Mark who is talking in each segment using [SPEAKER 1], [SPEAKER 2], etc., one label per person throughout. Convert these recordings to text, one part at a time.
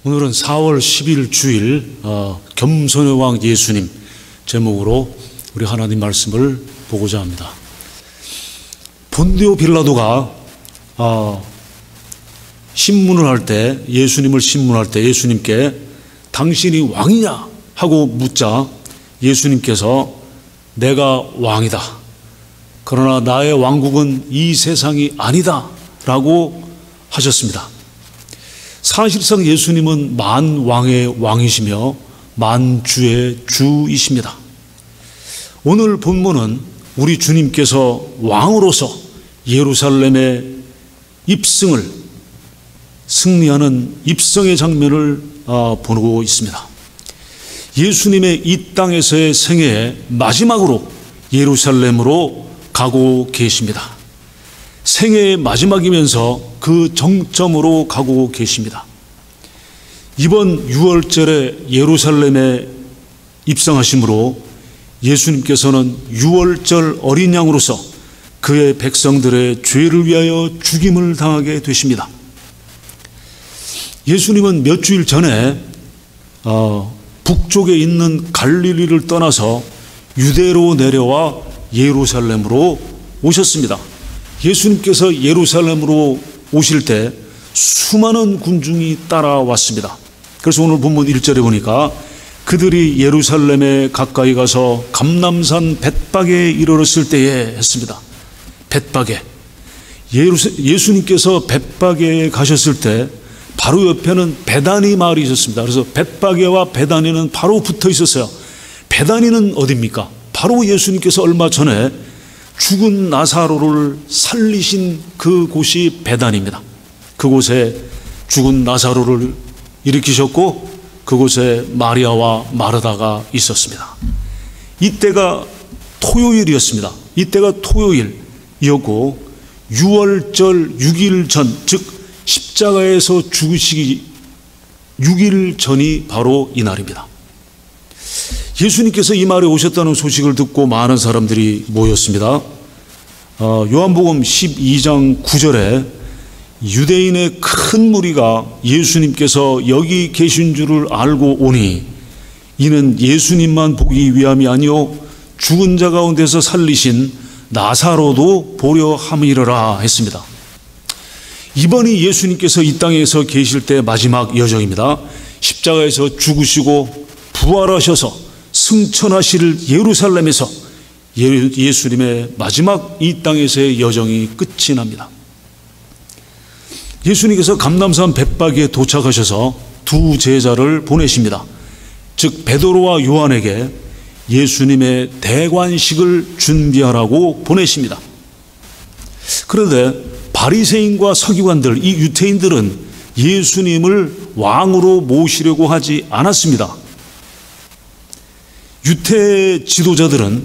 [SPEAKER 1] 오늘은 4월 10일 주일 겸손의 왕 예수님 제목으로 우리 하나님 말씀을 보고자 합니다. 본디오 빌라도가 신문을 할 때, 예수님을 신문할 때 예수님께 당신이 왕이냐 하고 묻자 예수님께서 내가 왕이다. 그러나 나의 왕국은 이 세상이 아니다 라고 하셨습니다. 사실상 예수님은 만왕의 왕이시며 만주의 주이십니다. 오늘 본문은 우리 주님께서 왕으로서 예루살렘의 입성을 승리하는 입성의 장면을 보고 있습니다. 예수님의 이 땅에서의 생애의 마지막으로 예루살렘으로 가고 계십니다. 생애의 마지막이면서 그 정점으로 가고 계십니다. 이번 6월절에 예루살렘에 입성하심으로 예수님께서는 6월절 어린 양으로서 그의 백성들의 죄를 위하여 죽임을 당하게 되십니다. 예수님은 몇 주일 전에 북쪽에 있는 갈릴리를 떠나서 유대로 내려와 예루살렘으로 오셨습니다. 예수님께서 예루살렘으로 오실 때 수많은 군중이 따라왔습니다. 그래서 오늘 본문 1절에 보니까 그들이 예루살렘에 가까이 가서 감람산 벳박에 이르렀을 때에 했습니다. 벳박에. 예수님께서 벳박에 가셨을 때 바로 옆에는 베다니 마을이 있었습니다. 그래서 벳박에와 베다니는 바로 붙어 있었어요. 베다니는 어디입니까? 바로 예수님께서 얼마 전에 죽은 나사로를 살리신 그곳이 베다니입니다. 그곳에 죽은 나사로를 일으키셨고 그곳에 마리아와 마르다가 있었습니다. 이때가 토요일이었습니다. 이때가 토요일이었고 6월절 6일 전, 즉 십자가에서 죽으시기 6일 전이 바로 이날입니다. 예수님께서 이 마을에 오셨다는 소식을 듣고 많은 사람들이 모였습니다. 요한복음 12장 9절에 유대인의 큰 무리가 예수님께서 여기 계신 줄을 알고 오니 이는 예수님만 보기 위함이 아니요 죽은 자 가운데서 살리신 나사로도 보려 함이러라 했습니다. 이번이 예수님께서 이 땅에서 계실 때 마지막 여정입니다. 십자가에서 죽으시고 부활하셔서 승천하실 예루살렘에서 예수님의 마지막 이 땅에서의 여정이 끝이 납니다. 예수님께서 감람산 벳박에 도착하셔서 두 제자를 보내십니다. 즉 베드로와 요한에게 예수님의 대관식을 준비하라고 보내십니다. 그런데 바리새인과 서기관들, 이 유대인들은 예수님을 왕으로 모시려고 하지 않았습니다. 유대 지도자들은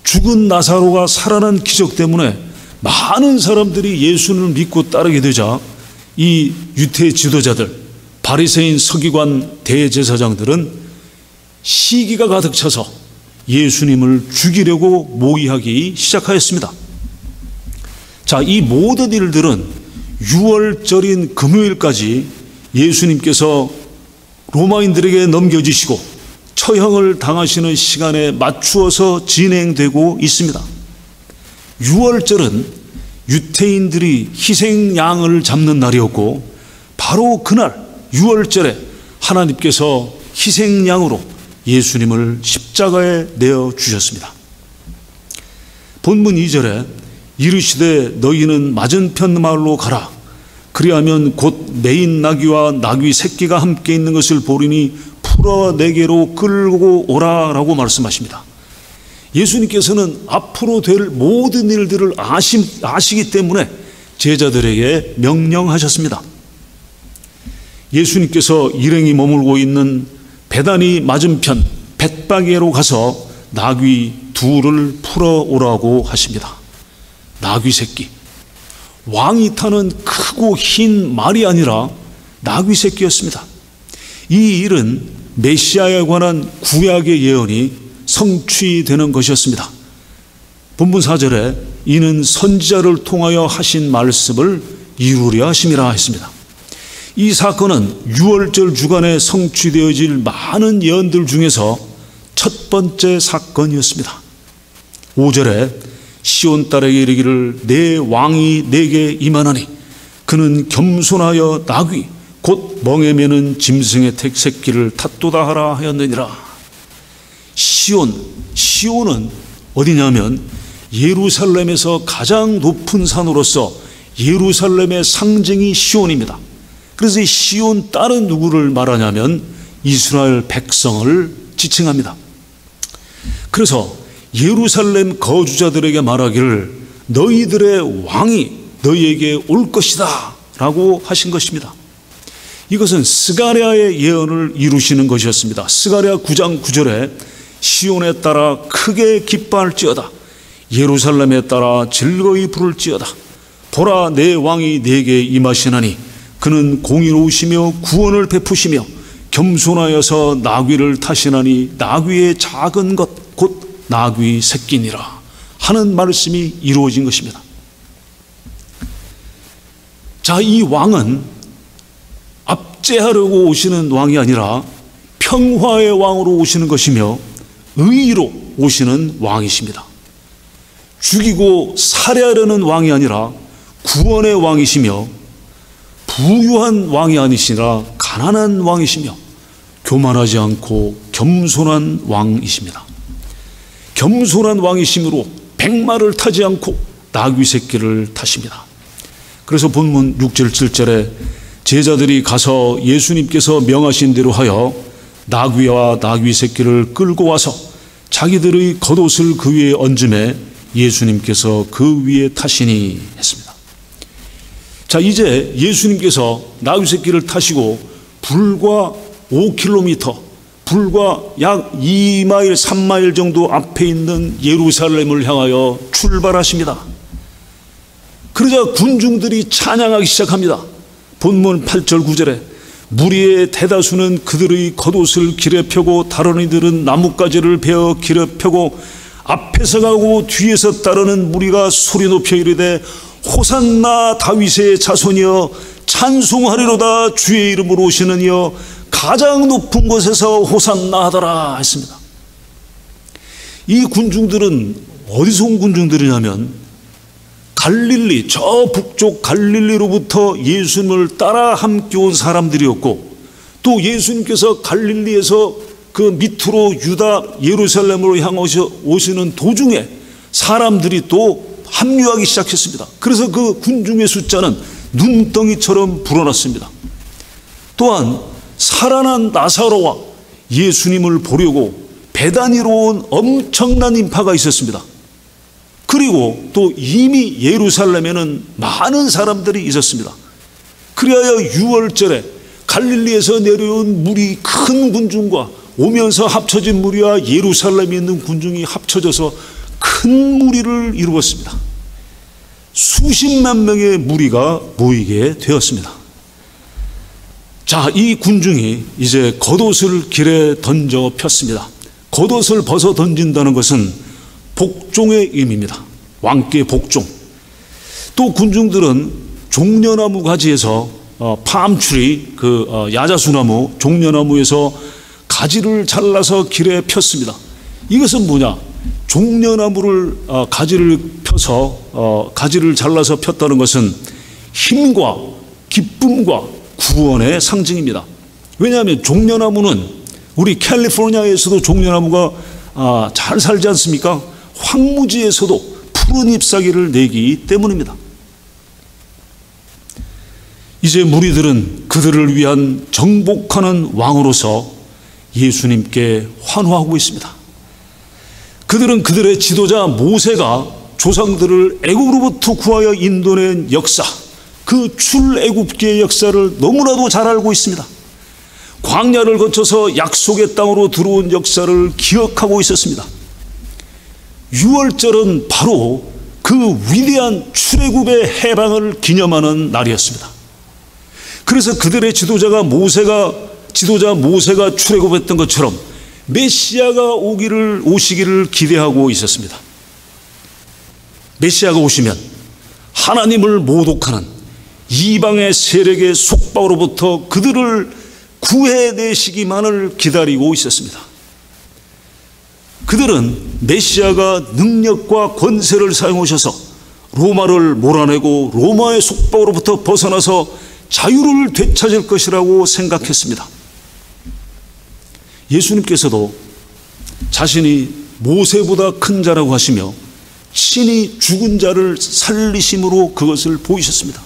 [SPEAKER 1] 죽은 나사로가 살아난 기적 때문에 많은 사람들이 예수님을 믿고 따르게 되자 이 유대 지도자들, 바리새인, 서기관, 대제사장들은 시기가 가득 차서 예수님을 죽이려고 모의하기 시작하였습니다. 자, 이 모든 일들은 6월절인 금요일까지 예수님께서 로마인들에게 넘겨지시고 처형을 당하시는 시간에 맞추어서 진행되고 있습니다. 6월절은 유대인들이 희생양을 잡는 날이었고 바로 그날 6월절에 하나님께서 희생양으로 예수님을 십자가에 내어주셨습니다. 본문 2절에 이르시되 너희는 맞은편 마을로 가라. 그리하면 곧 매인 나귀와 나귀 새끼가 함께 있는 것을 보리니 풀어 내게로 끌고 오라라고 말씀하십니다. 예수님께서는 앞으로 될 모든 일들을 아시기 때문에 제자들에게 명령하셨습니다. 예수님께서 일행이 머물고 있는 베다니 맞은편 벳박에로 가서 나귀 둘을 풀어 오라고 하십니다. 나귀 새끼. 왕이 타는 크고 흰 말이 아니라 나귀 새끼였습니다. 이 일은 메시아에 관한 구약의 예언이 성취되는 것이었습니다. 본문 4절에 이는 선지자를 통하여 하신 말씀을 이루려 하심이라 했습니다. 이 사건은 유월절 주간에 성취되어질 많은 예언들 중에서 첫 번째 사건이었습니다. 5절에 시온 딸에게 이르기를 내 왕이 내게 임하나니 그는 겸손하여 나귀 곧 멍에 매는 짐승의 새끼를 탔도다 하라 하였느니라. 시온은 어디냐면 예루살렘에서 가장 높은 산으로서 예루살렘의 상징이 시온입니다. 그래서 이 시온 딸은 누구를 말하냐면 이스라엘 백성을 지칭합니다. 그래서 예루살렘 거주자들에게 말하기를 너희들의 왕이 너희에게 올 것이다 라고 하신 것입니다. 이것은 스가랴의 예언을 이루시는 것이었습니다. 스가랴 9장 9절에 시온에 따라 크게 기뻐할지어다 예루살렘에 따라 즐거이 부를지어다 보라 내 왕이 내게 임하시나니 그는 공의로우시며 구원을 베푸시며 겸손하여서 나귀를 타시나니 나귀의 작은 것 곧 나귀 새끼니라 하는 말씀이 이루어진 것입니다. 자, 이 왕은 압제하려고 오시는 왕이 아니라 평화의 왕으로 오시는 것이며 의로 오시는 왕이십니다. 죽이고 살해하려는 왕이 아니라 구원의 왕이시며 부유한 왕이 아니시라 가난한 왕이시며 교만하지 않고 겸손한 왕이십니다. 겸손한 왕이심으로 백마를 타지 않고 나귀 새끼를 타십니다. 그래서 본문 6절 7절에 제자들이 가서 예수님께서 명하신 대로 하여 나귀와 나귀 새끼를 끌고 와서 자기들의 겉옷을 그 위에 얹음에 예수님께서 그 위에 타시니 했습니다. 자, 이제 예수님께서 나귀 새끼를 타시고 불과 5km, 불과 약 2마일, 3마일 정도 앞에 있는 예루살렘을 향하여 출발하십니다. 그러자 군중들이 찬양하기 시작합니다. 본문 8절 9절에 무리의 대다수는 그들의 겉옷을 길에 펴고 다른 이들은 나뭇가지를 베어 길에 펴고 앞에서 가고 뒤에서 따르는 무리가 소리 높여 이르되 호산나 다윗의 자손이여 찬송하리로다 주의 이름으로 오시는 이여 가장 높은 곳에서 호산나 하더라 했습니다. 이 군중들은 어디서 온 군중들이냐면 갈릴리, 저 북쪽 갈릴리로부터 예수님을 따라 함께 온 사람들이었고 또 예수님께서 갈릴리에서 그 밑으로 유다 예루살렘으로 향하셔 오시는 도중에 사람들이 또 합류하기 시작했습니다. 그래서 그 군중의 숫자는 눈덩이처럼 불어났습니다. 또한 살아난 나사로와 예수님을 보려고 베다니로 온 엄청난 인파가 있었습니다. 그리고 또 이미 예루살렘에는 많은 사람들이 있었습니다. 그리하여 유월절에 갈릴리에서 내려온 무리 큰 군중과 오면서 합쳐진 무리와 예루살렘에 있는 군중이 합쳐져서 큰 무리를 이루었습니다. 수십만 명의 무리가 모이게 되었습니다. 자, 이 군중이 이제 겉옷을 길에 던져 폈습니다. 겉옷을 벗어 던진다는 것은 복종의 의미입니다. 왕께 복종. 또 군중들은 종려나무 가지에서 팜트리, 야자수나무, 종려나무에서 가지를 잘라서 길에 폈습니다. 이것은 뭐냐? 종려나무를 가지를 펴서 가지를 잘라서 폈다는 것은 힘과 기쁨과 구원의 상징입니다. 왜냐하면 종려나무는 우리 캘리포니아에서도 종려나무가 잘 살지 않습니까? 황무지에서도 푸른 잎사귀를 내기 때문입니다. 이제 무리들은 그들을 위한 정복하는 왕으로서 예수님께 환호하고 있습니다. 그들은 그들의 지도자 모세가 조상들을 애굽으로부터 구하여 인도낸 역사, 그 출애굽기의 역사를 너무나도 잘 알고 있습니다. 광야를 거쳐서 약속의 땅으로 들어온 역사를 기억하고 있었습니다. 유월절은 바로 그 위대한 출애굽의 해방을 기념하는 날이었습니다. 그래서 그들의 지도자 모세가 출애굽했던 것처럼 메시아가 오시기를 기대하고 있었습니다. 메시아가 오시면 하나님을 모독하는 이방의 세력의 속박으로부터 그들을 구해내시기만을 기다리고 있었습니다. 그들은 메시아가 능력과 권세를 사용하셔서 로마를 몰아내고 로마의 속박으로부터 벗어나서 자유를 되찾을 것이라고 생각했습니다. 예수님께서도 자신이 모세보다 큰 자라고 하시며 친히 죽은 자를 살리심으로 그것을 보이셨습니다.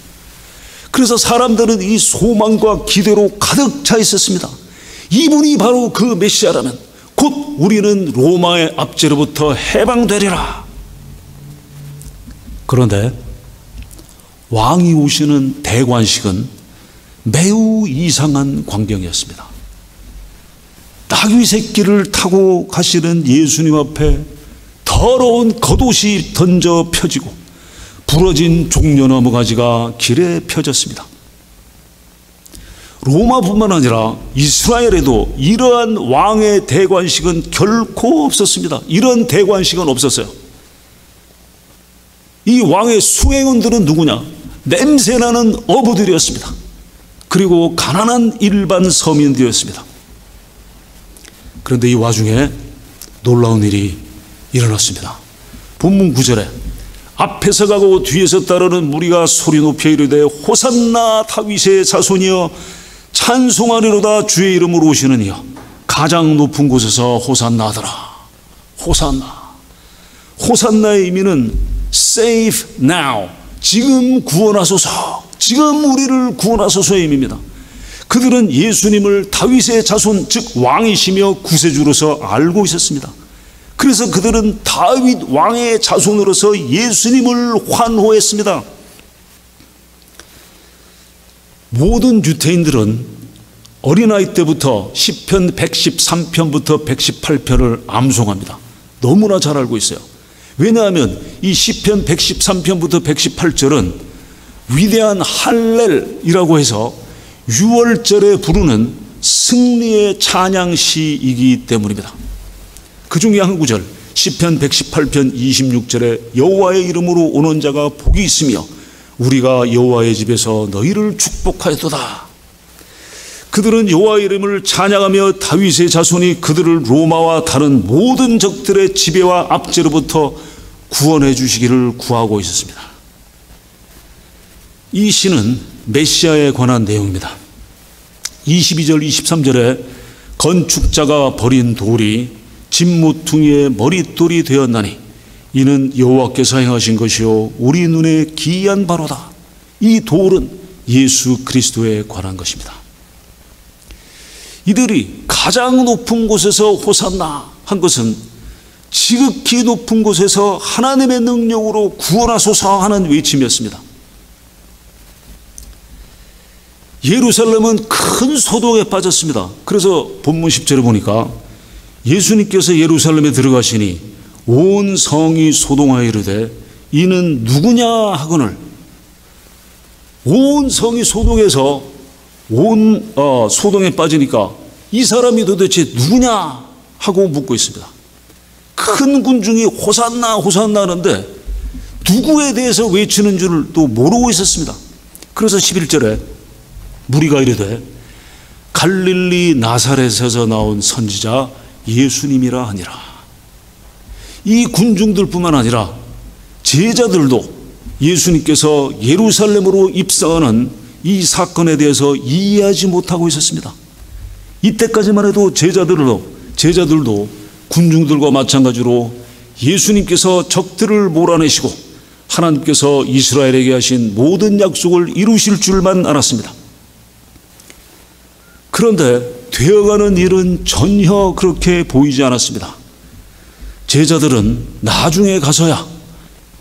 [SPEAKER 1] 그래서 사람들은 이 소망과 기대로 가득 차 있었습니다. 이분이 바로 그 메시아라면 곧 우리는 로마의 압제로부터 해방되리라. 그런데 왕이 오시는 대관식은 매우 이상한 광경이었습니다. 나귀 새끼를 타고 가시는 예수님 앞에 더러운 겉옷이 던져 펴지고 부러진 종려나무 가지가 길에 펴졌습니다. 로마뿐만 아니라 이스라엘에도 이러한 왕의 대관식은 결코 없었습니다. 이런 대관식은 없었어요. 이 왕의 수행원들은 누구냐? 냄새나는 어부들이었습니다. 그리고 가난한 일반 서민들이었습니다. 그런데 이 와중에 놀라운 일이 일어났습니다. 본문 9절에 앞에서 가고 뒤에서 따르는 무리가 소리 높여 이르되 호산나 다윗의 자손이여 찬송하리로다 주의 이름으로 오시는 이여 가장 높은 곳에서 호산나더라. 호산나. 호산나의 의미는 save now, 지금 구원하소서, 지금 우리를 구원하소서의 의미입니다. 그들은 예수님을 다윗의 자손 즉 왕이시며 구세주로서 알고 있었습니다. 그래서 그들은 다윗 왕의 자손으로서 예수님을 환호했습니다. 모든 유대인들은 어린아이 때부터 시편 113편부터 118편을 암송합니다. 너무나 잘 알고 있어요. 왜냐하면 이 시편 113편부터 118절은 위대한 할렐이라고 해서 6월절에 부르는 승리의 찬양시이기 때문입니다. 그 중에 한 구절 시편 118편 26절에 여호와의 이름으로 오는 자가 복이 있으며 우리가 여호와의 집에서 너희를 축복하였도다. 그들은 여호와의 이름을 찬양하며 다윗의 자손이 그들을 로마와 다른 모든 적들의 지배와 압제로부터 구원해 주시기를 구하고 있었습니다. 이 시는 메시아에 관한 내용입니다. 22절 23절에 건축자가 버린 돌이 진모퉁이의 머릿돌이 되었나니 이는 여호와께서 행하신 것이요 우리 눈에 기이한 바로다. 이 돌은 예수 그리스도에 관한 것입니다. 이들이 가장 높은 곳에서 호산나 한 것은 지극히 높은 곳에서 하나님의 능력으로 구원하소서 하는 외침이었습니다. 예루살렘은 큰 소동에 빠졌습니다. 그래서 본문 10절에 보니까 예수님께서 예루살렘에 들어가시니 온 성이 소동하여 이르되 이는 누구냐 하거늘 온 성이 소동해서 소동에 빠지니까 이 사람이 도대체 누구냐 하고 묻고 있습니다. 큰 군중이 호산나 호산나 하는데 누구에 대해서 외치는 줄을 또 모르고 있었습니다. 그래서 11절에 무리가 이르되 갈릴리 나사렛에서 나온 선지자 예수님이라 하니라. 이 군중들뿐만 아니라 제자들도 예수님께서 예루살렘으로 입성하는 이 사건에 대해서 이해하지 못하고 있었습니다. 이때까지만 해도 제자들도 군중들과 마찬가지로 예수님께서 적들을 몰아내시고 하나님께서 이스라엘에게 하신 모든 약속을 이루실 줄만 알았습니다. 그런데 되어가는 일은 전혀 그렇게 보이지 않았습니다. 제자들은 나중에 가서야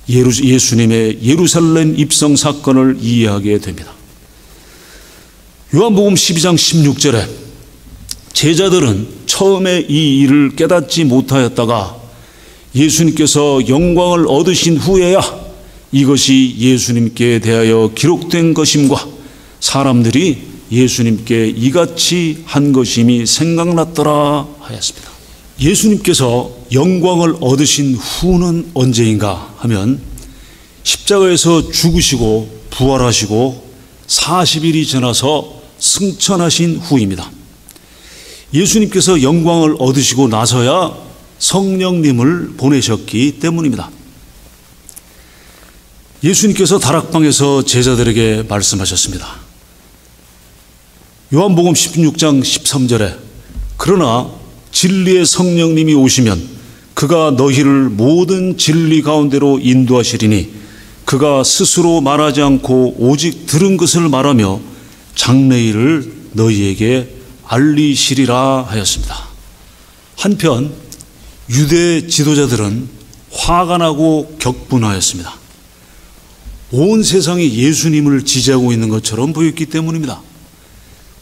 [SPEAKER 1] 예수님의 예루살렘 입성 사건을 이해하게 됩니다. 요한복음 12장 16절에 제자들은 처음에 이 일을 깨닫지 못하였다가 예수님께서 영광을 얻으신 후에야 이것이 예수님께 대하여 기록된 것임과 사람들이 예수님께 이같이 한 것임이 생각났더라 하였습니다. 예수님께서 영광을 얻으신 후는 언제인가 하면 십자가에서 죽으시고 부활하시고 40일이 지나서 승천하신 후입니다. 예수님께서 영광을 얻으시고 나서야 성령님을 보내셨기 때문입니다. 예수님께서 다락방에서 제자들에게 말씀하셨습니다. 요한복음 16장 13절에 그러나 진리의 성령님이 오시면 그가 너희를 모든 진리 가운데로 인도하시리니 그가 스스로 말하지 않고 오직 들은 것을 말하며 장래일을 너희에게 알리시리라 하였습니다. 한편 유대 지도자들은 화가 나고 격분하였습니다. 온 세상이 예수님을 지지하고 있는 것처럼 보였기 때문입니다.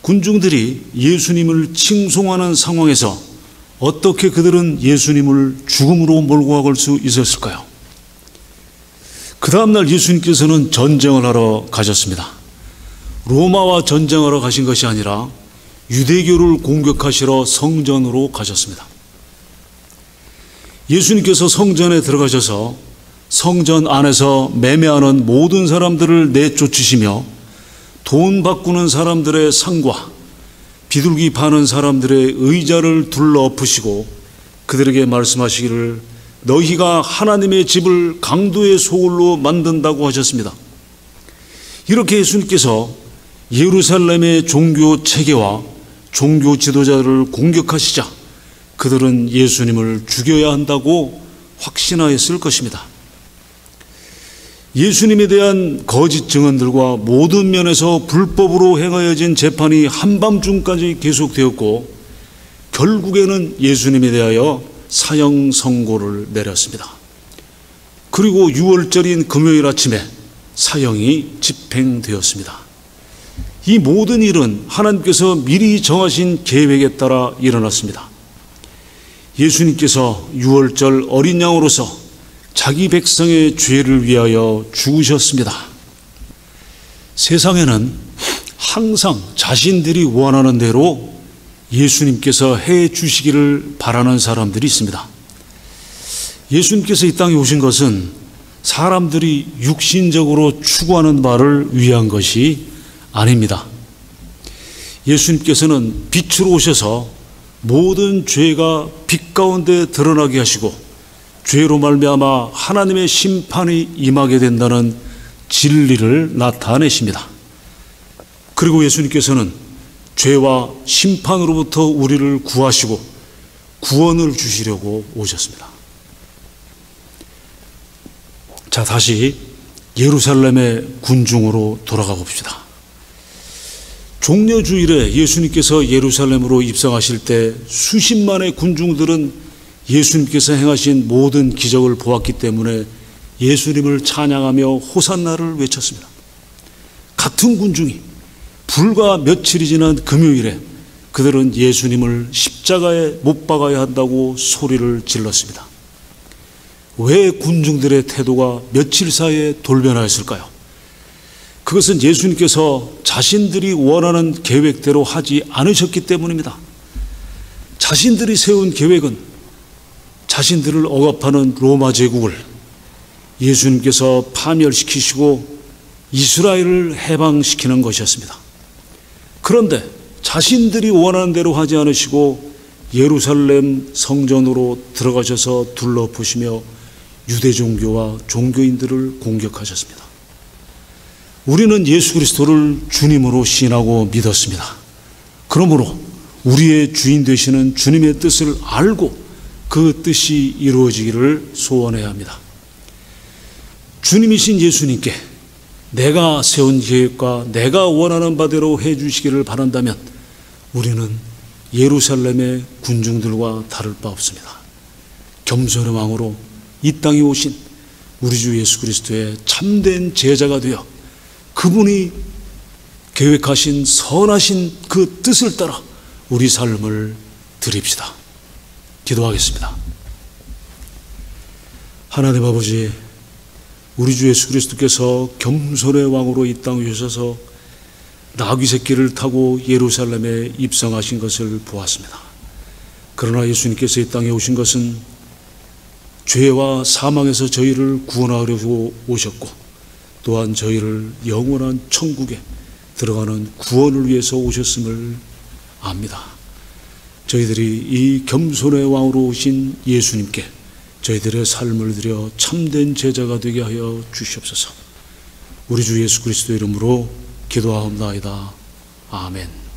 [SPEAKER 1] 군중들이 예수님을 칭송하는 상황에서 어떻게 그들은 예수님을 죽음으로 몰고 갈 수 있었을까요? 그 다음날 예수님께서는 전쟁을 하러 가셨습니다. 로마와 전쟁하러 가신 것이 아니라 유대교를 공격하시러 성전으로 가셨습니다. 예수님께서 성전에 들어가셔서 성전 안에서 매매하는 모든 사람들을 내쫓으시며 돈 바꾸는 사람들의 상과 비둘기 파는 사람들의 의자를 둘러엎으시고 그들에게 말씀하시기를 너희가 하나님의 집을 강도의 소굴로 만든다고 하셨습니다. 이렇게 예수님께서 예루살렘의 종교 체계와 종교 지도자들을 공격하시자 그들은 예수님을 죽여야 한다고 확신하였을 것입니다. 예수님에 대한 거짓 증언들과 모든 면에서 불법으로 행하여진 재판이 한밤중까지 계속되었고 결국에는 예수님에 대하여 사형 선고를 내렸습니다. 그리고 6월절인 금요일 아침에 사형이 집행되었습니다. 이 모든 일은 하나님께서 미리 정하신 계획에 따라 일어났습니다. 예수님께서 6월절 어린 양으로서 자기 백성의 죄를 위하여 죽으셨습니다. 세상에는 항상 자신들이 원하는 대로 예수님께서 해 주시기를 바라는 사람들이 있습니다. 예수님께서 이 땅에 오신 것은 사람들이 육신적으로 추구하는 바를 위한 것이 아닙니다. 예수님께서는 빛으로 오셔서 모든 죄가 빛 가운데 드러나게 하시고 죄로 말미암아 하나님의 심판이 임하게 된다는 진리를 나타내십니다. 그리고 예수님께서는 죄와 심판으로부터 우리를 구하시고 구원을 주시려고 오셨습니다. 자, 다시 예루살렘의 군중으로 돌아가 봅시다. 종려주일에 예수님께서 예루살렘으로 입성하실 때 수십만의 군중들은 예수님께서 행하신 모든 기적을 보았기 때문에 예수님을 찬양하며 호산나를 외쳤습니다. 같은 군중이 불과 며칠이 지난 금요일에 그들은 예수님을 십자가에 못 박아야 한다고 소리를 질렀습니다. 왜 군중들의 태도가 며칠 사이에 돌변하였을까요? 그것은 예수님께서 자신들이 원하는 계획대로 하지 않으셨기 때문입니다. 자신들이 세운 계획은 자신들을 억압하는 로마 제국을 예수님께서 파멸시키시고 이스라엘을 해방시키는 것이었습니다. 그런데 자신들이 원하는 대로 하지 않으시고 예루살렘 성전으로 들어가셔서 둘러보시며 유대 종교와 종교인들을 공격하셨습니다. 우리는 예수 그리스도를 주님으로 신하고 믿었습니다. 그러므로 우리의 주인 되시는 주님의 뜻을 알고 그 뜻이 이루어지기를 소원해야 합니다. 주님이신 예수님께 내가 세운 계획과 내가 원하는 바대로 해 주시기를 바란다면 우리는 예루살렘의 군중들과 다를 바 없습니다. 겸손의 왕으로 이 땅에 오신 우리 주 예수 그리스도의 참된 제자가 되어 그분이 계획하신 선하신 그 뜻을 따라 우리 삶을 드립시다. 기도하겠습니다. 하나님 아버지, 우리 주 예수 그리스도께서 겸손의 왕으로 이 땅에 오셔서 나귀 새끼를 타고 예루살렘에 입성하신 것을 보았습니다. 그러나 예수님께서 이 땅에 오신 것은 죄와 사망에서 저희를 구원하려고 오셨고 또한 저희를 영원한 천국에 들어가는 구원을 위해서 오셨음을 압니다. 저희들이 이 겸손의 왕으로 오신 예수님께 저희들의 삶을 드려 참된 제자가 되게 하여 주시옵소서. 우리 주 예수 그리스도 이름으로 기도하옵나이다. 아멘.